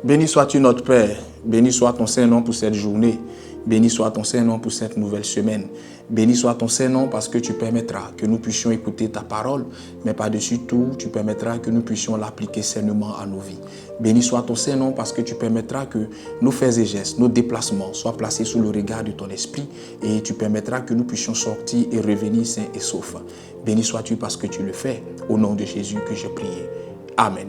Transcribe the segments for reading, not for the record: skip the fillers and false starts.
Béni sois-tu notre Père, béni soit ton Saint-Nom pour cette journée, béni soit ton Saint-Nom pour cette nouvelle semaine. Béni soit ton Saint-Nom parce que tu permettras que nous puissions écouter ta parole, mais par-dessus tout, tu permettras que nous puissions l'appliquer sainement à nos vies. Béni soit ton Saint-Nom parce que tu permettras que nos faits et gestes, nos déplacements soient placés sous le regard de ton esprit et tu permettras que nous puissions sortir et revenir sains et saufs. Béni sois-tu parce que tu le fais. Au nom de Jésus que j'ai prié. Amen.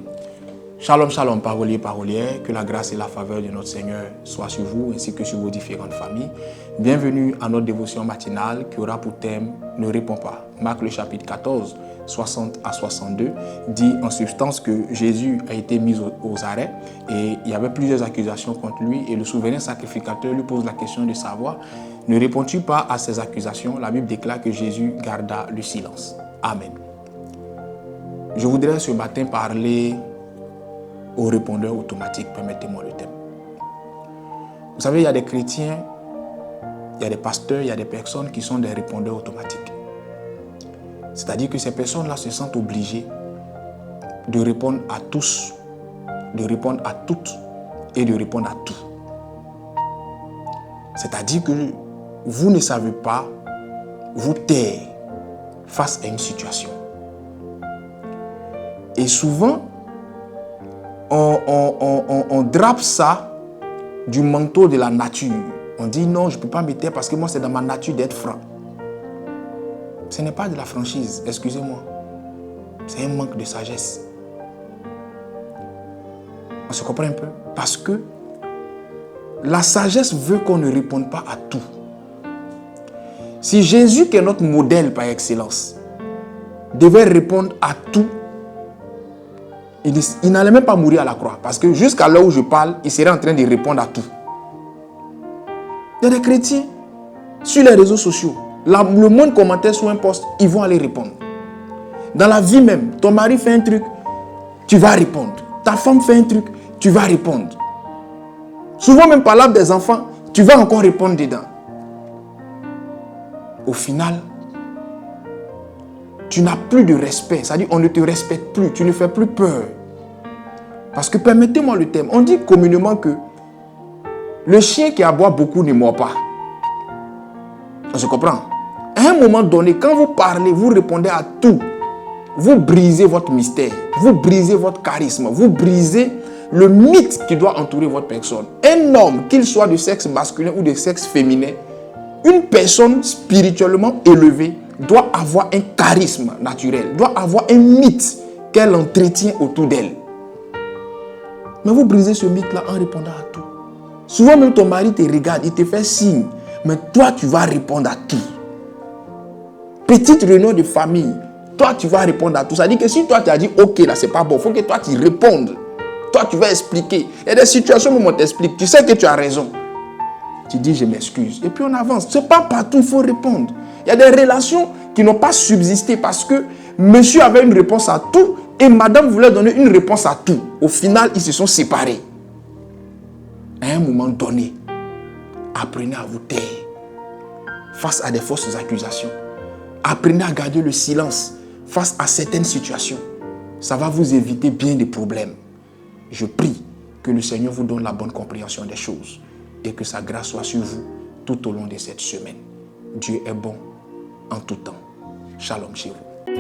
Shalom, shalom, paroliers, parolières, que la grâce et la faveur de notre Seigneur soient sur vous ainsi que sur vos différentes familles. Bienvenue à notre dévotion matinale qui aura pour thème « Ne réponds pas ». Marc le chapitre 14, 60 à 62, dit en substance que Jésus a été mis aux arrêts et il y avait plusieurs accusations contre lui et le souverain sacrificateur lui pose la question de savoir « Ne réponds-tu pas à ces accusations ?» La Bible déclare que Jésus garda le silence. Amen. Je voudrais ce matin parler au répondeur automatique, permettez-moi le thème. Vous savez, il y a des chrétiens, il y a des pasteurs, il y a des personnes qui sont des répondeurs automatiques. C'est-à-dire que ces personnes-là se sentent obligées de répondre à tous, de répondre à toutes et de répondre à tout. C'est-à-dire que vous ne savez pas vous taire face à une situation. Et souvent, on drape ça du manteau de la nature. On dit non, je ne peux pas me taire parce que moi c'est dans ma nature d'être franc. Ce n'est pas de la franchise, excusez-moi. C'est un manque de sagesse. On se comprend un peu? Parce que la sagesse veut qu'on ne réponde pas à tout. Si Jésus, qui est notre modèle par excellence, devait répondre à tout, il n'allait même pas mourir à la croix. Parce que jusqu'à l'heure où je parle, il serait en train de répondre à tout. Il y a des chrétiens sur les réseaux sociaux. Le monde commentaire sur un post, ils vont aller répondre. Dans la vie même, ton mari fait un truc, tu vas répondre. Ta femme fait un truc, tu vas répondre. Souvent même par l'âme des enfants, tu vas encore répondre dedans. Au final, tu n'as plus de respect. C'est-à-dire on ne te respecte plus, tu ne fais plus peur. Parce que permettez-moi le thème, on dit communément que le chien qui aboie beaucoup ne mord pas. On se comprend? À un moment donné, quand vous parlez, vous répondez à tout. Vous brisez votre mystère, vous brisez votre charisme, vous brisez le mythe qui doit entourer votre personne. Un homme, qu'il soit de sexe masculin ou de sexe féminin, une personne spirituellement élevée doit avoir un charisme naturel, doit avoir un mythe qu'elle entretient autour d'elle. Mais vous brisez ce mythe-là en répondant à tout. Souvent même ton mari te regarde, il te fait signe, mais toi tu vas répondre à tout. Petite réunion de famille, toi tu vas répondre à tout. Ça dit que si toi tu as dit ok là c'est pas bon, il faut que toi tu répondes. Toi tu vas expliquer. Il y a des situations où on t'explique, tu sais que tu as raison. Tu dis je m'excuse et puis on avance. C'est pas partout il faut répondre. Il y a des relations qui n'ont pas subsisté parce que monsieur avait une réponse à tout et madame voulait donner une réponse à tout. Au final, ils se sont séparés. À un moment donné, apprenez à vous taire face à des fausses accusations. Apprenez à garder le silence face à certaines situations. Ça va vous éviter bien des problèmes. Je prie que le Seigneur vous donne la bonne compréhension des choses et que sa grâce soit sur vous tout au long de cette semaine. Dieu est bon en tout temps. Shalom chez vous.